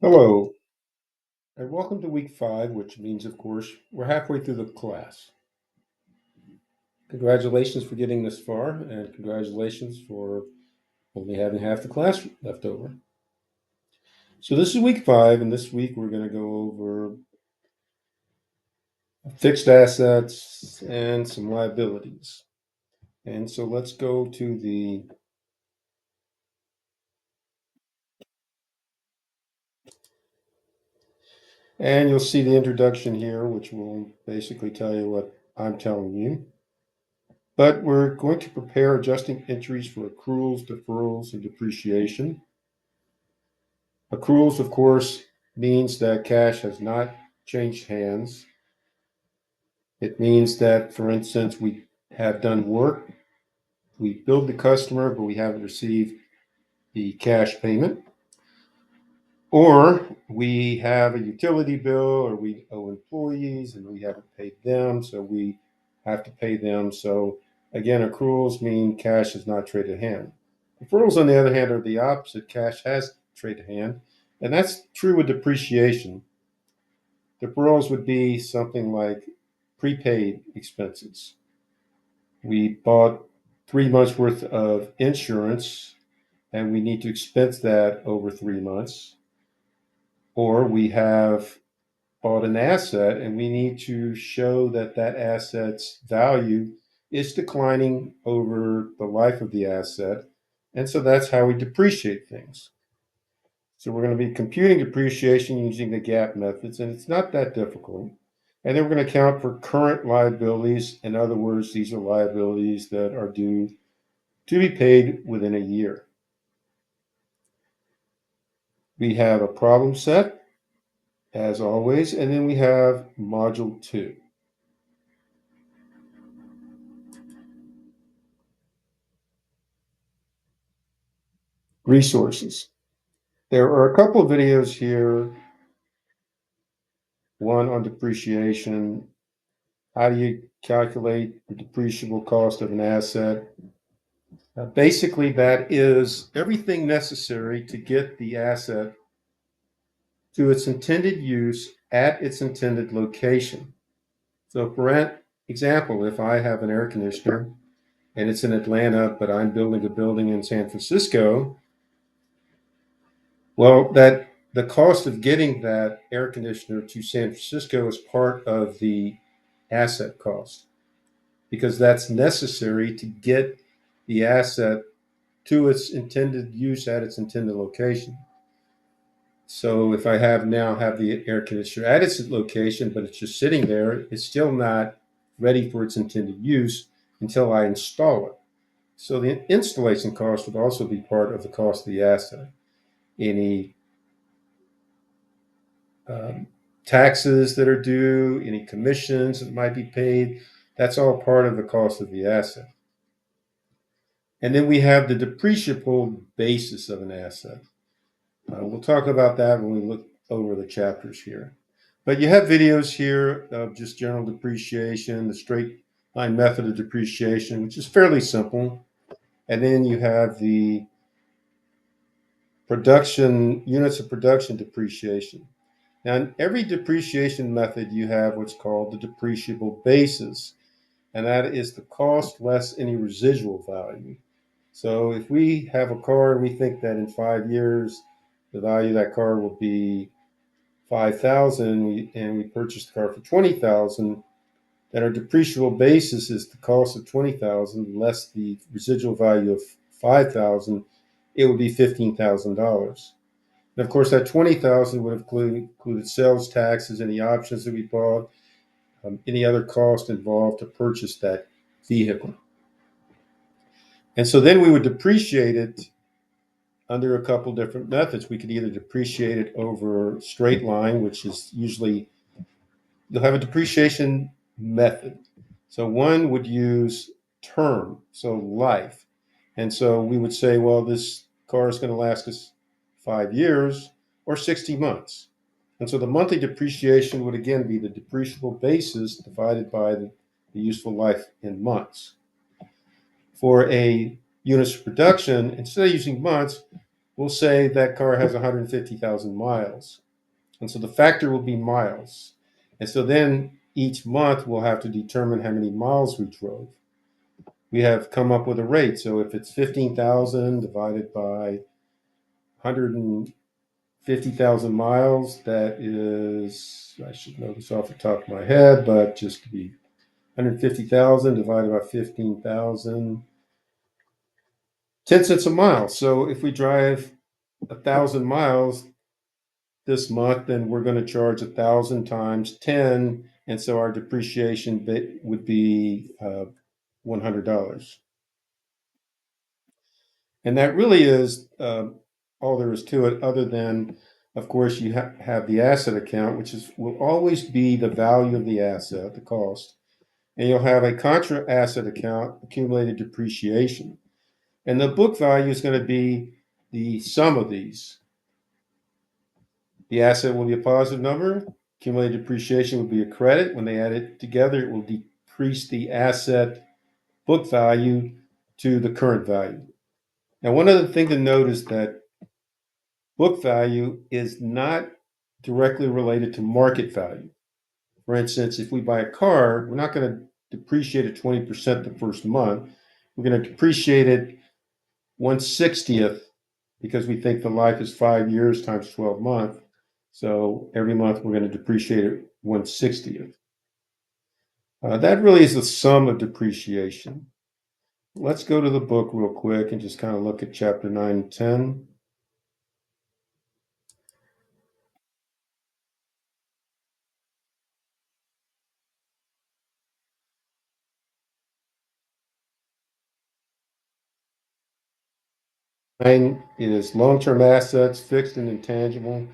Hello, and welcome to week 5, which means, of course, we're halfway through the class. Congratulations for getting this far, and congratulations for only having half the class left over. So, this is week 5, and this week we're going to go over fixed assets and some liabilities. And so, let's go to and you'll see the introduction here, which will basically tell you what I'm telling you. But we're going to prepare adjusting entries for accruals, deferrals, and depreciation. Accruals, of course, means that cash has not changed hands. It means that, for instance, we have done work, we billed the customer, but we haven't received the cash payment. Or we have a utility bill, or we owe employees and we haven't paid them, so we have to pay them. So, again, accruals mean cash is not traded hand. Deferrals, on the other hand, are the opposite. Cash has traded hand. And that's true with depreciation. Deferrals would be something like prepaid expenses. We bought 3 months worth of insurance and we need to expense that over 3 months. Or we have bought an asset and we need to show that that asset's value is declining over the life of the asset. And so that's how we depreciate things. So we're going to be computing depreciation using the GAAP methods, and it's not that difficult. And then we're going to account for current liabilities. In other words, these are liabilities that are due to be paid within a year. We have a problem set, as always, and then we have module 2. Resources. There are a couple of videos here, one on depreciation. How do you calculate the depreciable cost of an asset? Basically, that is everything necessary to get the asset to its intended use at its intended location. So, for example, if I have an air conditioner and it's in Atlanta, but I'm building a building in San Francisco, well, that the cost of getting that air conditioner to San Francisco is part of the asset cost because that's necessary to get the asset to its intended use at its intended location. So if I have the air conditioner at its location, but it's just sitting there, it's still not ready for its intended use until I install it. So the installation cost would also be part of the cost of the asset. Any um, taxes that are due, any commissions that might be paid, that's all part of the cost of the asset. And then we have the depreciable basis of an asset. We'll talk about that when we look over the chapters here. But you have videos here of just general depreciation, the straight line method of depreciation, which is fairly simple. And then you have the production units of production depreciation. Now, in every depreciation method, you have what's called the depreciable basis, and that is the cost less any residual value. So if we have a car and we think that in 5 years the value of that car will be 5,000, and we purchase the car for 20,000, then our depreciable basis is the cost of 20,000 less the residual value of 5,000. It would be $15,000. And of course, that 20,000 would have included sales taxes, any options that we bought, any other cost involved to purchase that vehicle. And so then we would depreciate it under a couple different methods. We could either depreciate it over straight line, which is usually you'll have a depreciation method. So one would use term, so life. And so we would say, well, this car is going to last us 5 years or 60 months. And so the monthly depreciation would again be the depreciable basis divided by the useful life in months. For a units of production, instead of using months, we'll say that car has 150,000 miles. And so the factor will be miles. And so then each month we'll have to determine how many miles we drove. We have come up with a rate. So if it's 15,000 divided by 150,000 miles, that is, I should know this off the top of my head, but just to be 150,000 divided by 15,000, 10 cents a mile. So if we drive 1,000 miles this month, then we're going to charge 1,000 times 10. And so our depreciation would be $100. And that really is all there is to it, other than, of course, you have the asset account, which will always be the value of the asset, the cost. And you'll have a contra asset account, accumulated depreciation. And the book value is going to be the sum of these. The asset will be a positive number. Accumulated depreciation will be a credit. When they add it together, it will decrease the asset book value to the current value. Now, one other thing to note is that book value is not directly related to market value. For instance, if we buy a car, we're not going to depreciate at 20% the first month. We're going to depreciate it 1/60th because we think the life is 5 years times 12 months. So every month we're going to depreciate it 1/60th. That really is the sum of depreciation. Let's go to the book real quick and just kind of look at chapter 9 and 10. Nine is long-term assets, fixed and intangible.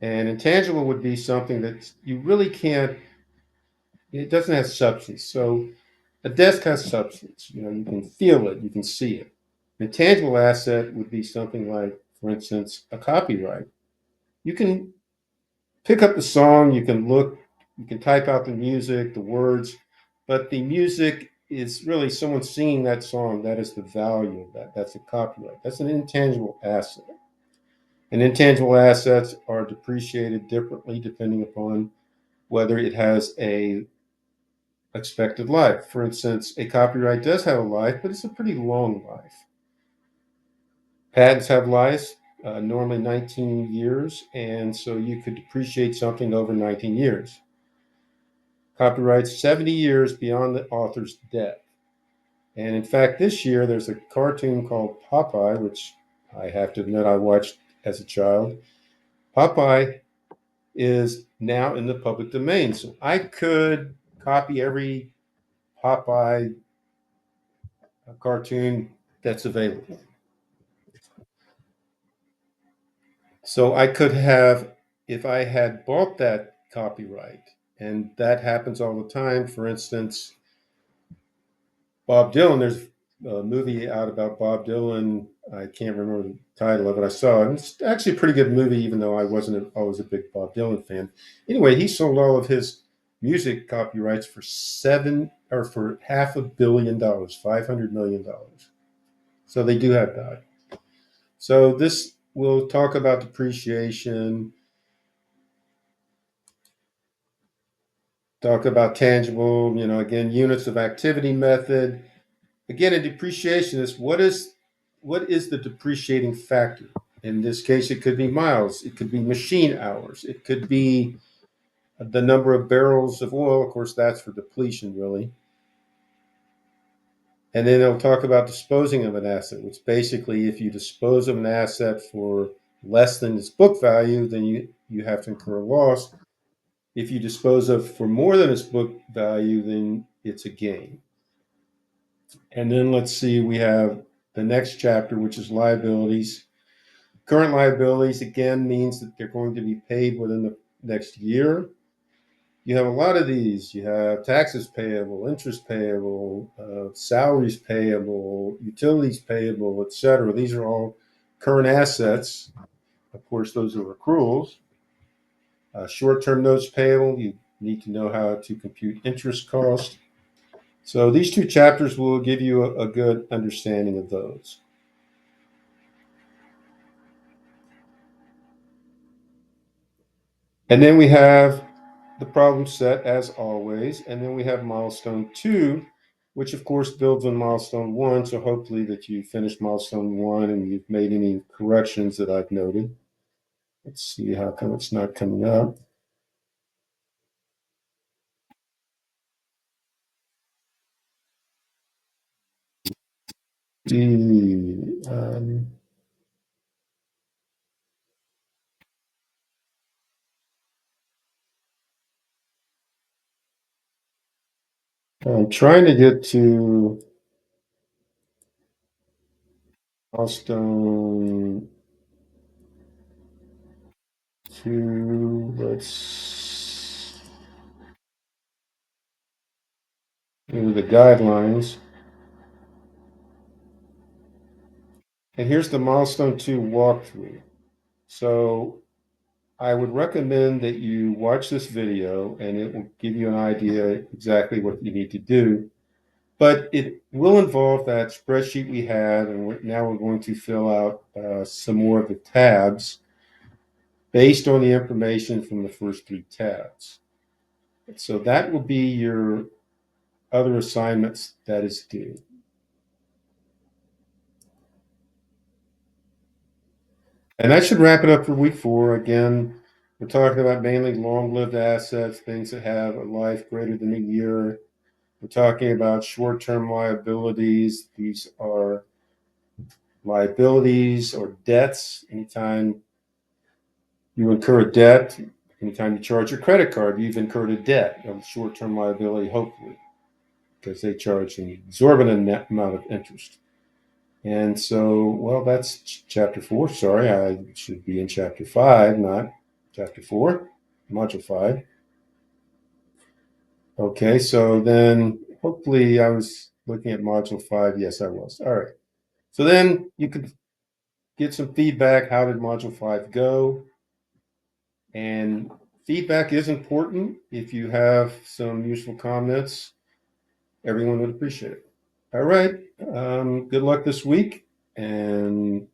And intangible would be something that you really can't, it doesn't have substance. So a desk has substance. You can feel it, you can see it. An intangible asset would be something like, for instance, a copyright. You can pick up the song, you can look, you can type out the music, the words, but the music is really someone singing that song. That is the value of that. That's a copyright. That's an intangible asset. And intangible assets are depreciated differently depending upon whether it has a expected life. For instance, a copyright does have a life, but it's a pretty long life. Patents have lives, normally 19 years, and so you could depreciate something over 19 years. Copyrights 70 years beyond the author's death. And in fact, this year there's a cartoon called Popeye, which I have to admit I watched as a child. Popeye is now in the public domain. So I could copy every Popeye cartoon that's available. So I could have, if I had bought that copyright, and that happens all the time. For instance, Bob Dylan, there's a movie out about Bob Dylan. I can't remember the title of it. I saw it. It's actually a pretty good movie, even though I wasn't always a big Bob Dylan fan. Anyway, he sold all of his music copyrights for $500 million, $500 million. So they do have value. So this we'll talk about depreciation, talk about tangible, again, units of activity method. Again, a depreciation is what is the depreciating factor? In this case, it could be miles, it could be machine hours, it could be the number of barrels of oil. Of course, that's for depletion, really. And then they'll talk about disposing of an asset, which basically, if you dispose of an asset for less than its book value, then you have to incur a loss. If you dispose of for more than its book value, then it's a gain. And then let's see, we have the next chapter, which is liabilities. Current liabilities, again, means that they're going to be paid within the next year. You have a lot of these. You have taxes payable, interest payable, salaries payable, utilities payable, etc. These are all current assets. Of course, those are accruals. Short-term notes payable, you need to know how to compute interest cost. So these two chapters will give you a good understanding of those. And then we have the problem set as always. And then we have milestone 2, which of course builds on milestone 1. So hopefully that you finished milestone 1 and you've made any corrections that I've noted. Let's see how come it's not coming up. Um, I'm trying to get to milestone 2. Let's do the guidelines. And here's the milestone 2 walkthrough. So I would recommend that you watch this video and it will give you an idea exactly what you need to do. But it will involve that spreadsheet we had, and now we're going to fill out some more of the tabs based on the information from the first 3 tabs. So that will be your other assignments that is due. And that should wrap it up for week 4. Again, we're talking about mainly long-lived assets, things that have a life greater than a year. We're talking about short-term liabilities. These are liabilities or debts. Anytime you incur a debt, anytime you charge your credit card, you've incurred a debt of short-term liability, hopefully, because they charge an exorbitant amount of interest. And so, well, that's chapter 4. Sorry, I should be in chapter 5, not chapter 4, module 5. Okay, so then hopefully I was looking at module 5. Yes, I was. All right. So then you could get some feedback. How did module 5 go? And feedback is important. If you have some useful comments, everyone would appreciate it. All right. Good luck this week. And